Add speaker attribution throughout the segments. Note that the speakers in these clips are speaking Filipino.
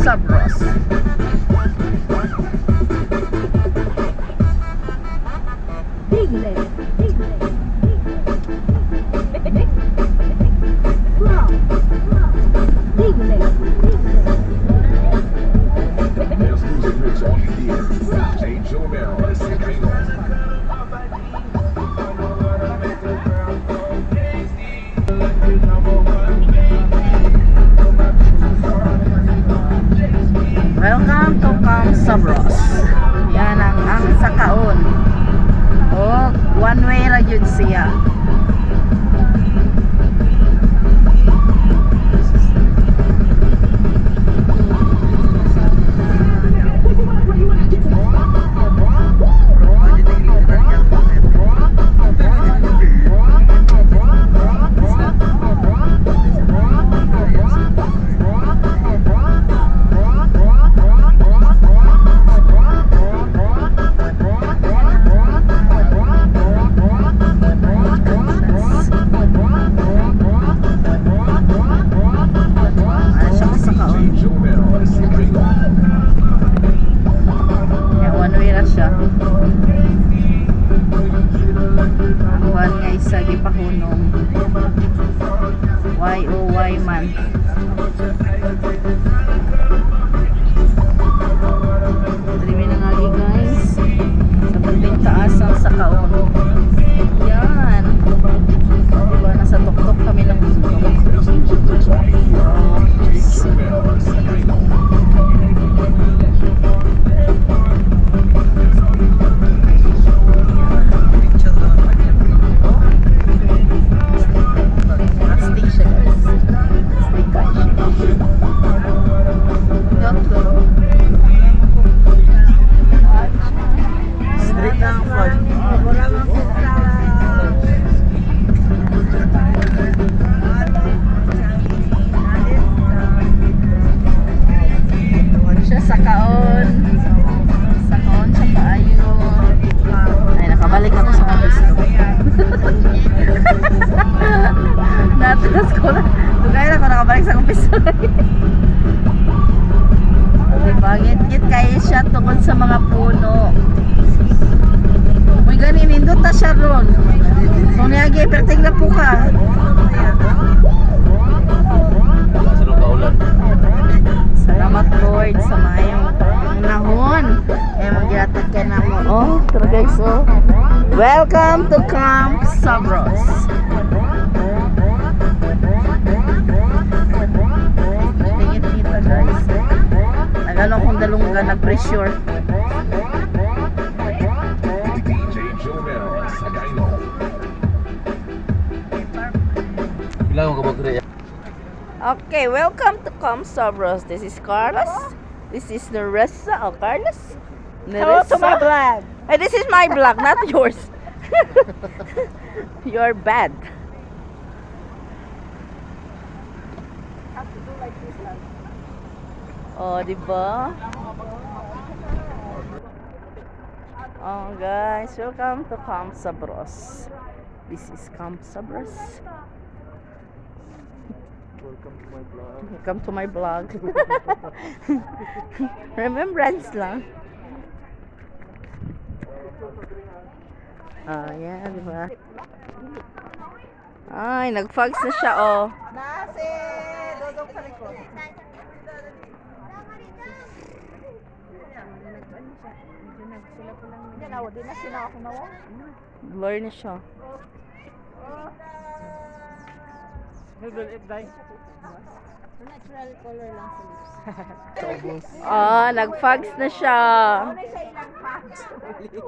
Speaker 1: Sabros. Welcome to Camp Sabros. Yan ang sakaon. Oh, one way ra yun siya. Sa gipahunong YOY man. Dili na nga guys sa banding taas ang sakaon. Yan, diba nasa tuktok kami ng bundok. Natras ko na. Tugay na ko nakabalik sa kumpisa. Diba? Ngit-ngit kayo siya tungkol sa mga puno. May ganin, indot na siya ron. Kung niyagi, perting na po ka. Salamat Lord sa mayong nahon. Eh, mag-iatag ka na mo. Oh, tara guys, oh. Welcome to Camp Sabros. Tingit-kita guys. Nagano kung dalungga, nag-pressure. Okay, welcome to Camp Sabros. This is Carlos. This is Nerissa. Oh, Carlos.
Speaker 2: Hello to my vlog.
Speaker 1: Hey, this is my vlog, not yours. You're bad. Oh, diba? Oh, guys, welcome to Camp Sabros. This is Camp Sabros. Welcome to my vlog. Remembrance lang. Ah, yan, di ba? Ay, nag-fogs na siya, oh.
Speaker 2: Nasi! Dodong sa likod. Di na sila ako nawa.
Speaker 1: Blur na siya.
Speaker 2: Natural color lang sa lips.
Speaker 1: Oh, nag-fogs na siya.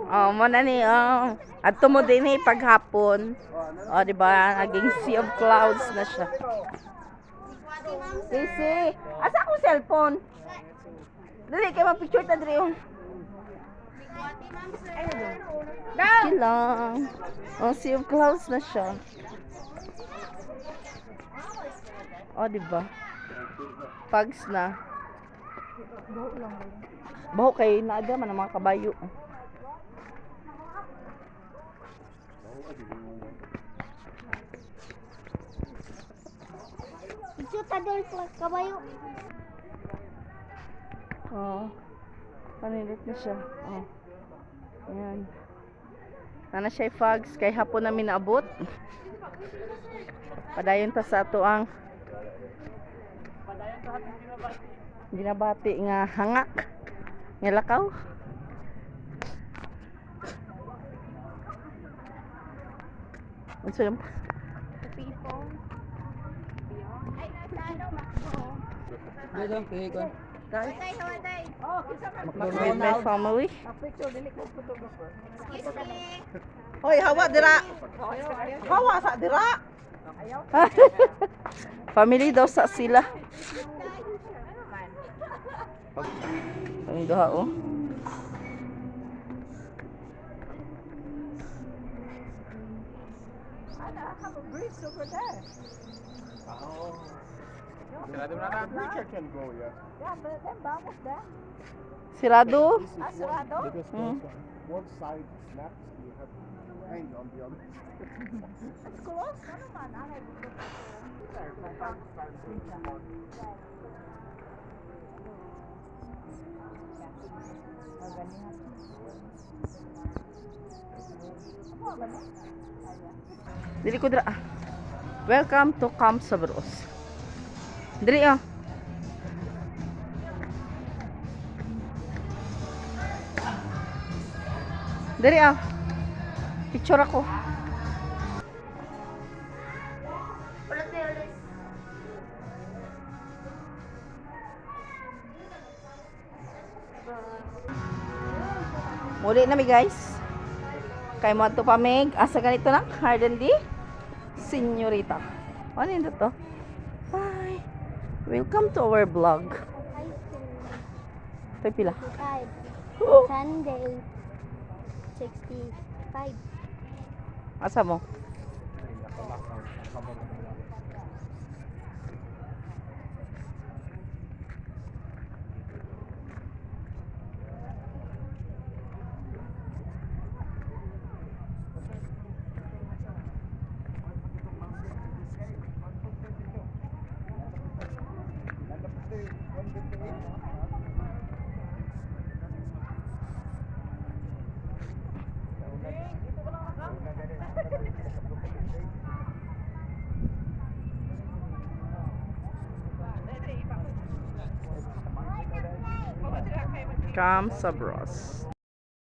Speaker 1: Oh, muna ni, oh. At tumo din eh, paghapon. Oh, di ba? Naging sea of clouds na siya. Sisi, asa akong cellphone? Dali, kayo mag-picture ta dali, oh. Okay lang. Oh, sea of clouds na siya. Oh, di ba? Fogs na. Baho kay naada man ang mga kabayo.
Speaker 2: Ito tadol po kabayo.
Speaker 1: Oh. Panilit na siya. Oh. Ayan. Nana siya fogs kay hapon namin naabot. Padayon ta sa ato ang ginabati nga hangak nga lakaw. Unsa yung guys, with my family.
Speaker 2: Hoy, hawa dira. Hawa sa dira.
Speaker 1: Family daw sa sila. Kami duha oh.
Speaker 2: I have a bridge over there.
Speaker 3: Bridge can go, yeah.
Speaker 2: Yeah, but then vamos there.
Speaker 1: Sirado.
Speaker 2: Asrado?
Speaker 3: Because one side snaps, you have to hang on the other.
Speaker 2: It's close. Ano man? Ano dito?
Speaker 1: Dili ko dira. Welcome to Camp Sabros. Dili ah. Dili ah. Picture ako. Muli na mi guys. Kay mo ato pamig asa ganito na Hardendi Senyorita. Ano yun to? Hi. Welcome to our vlog. Ito pila.
Speaker 4: 65.
Speaker 1: Oh.
Speaker 4: Sunday, 65.
Speaker 1: Asa mo? Camp Sabros.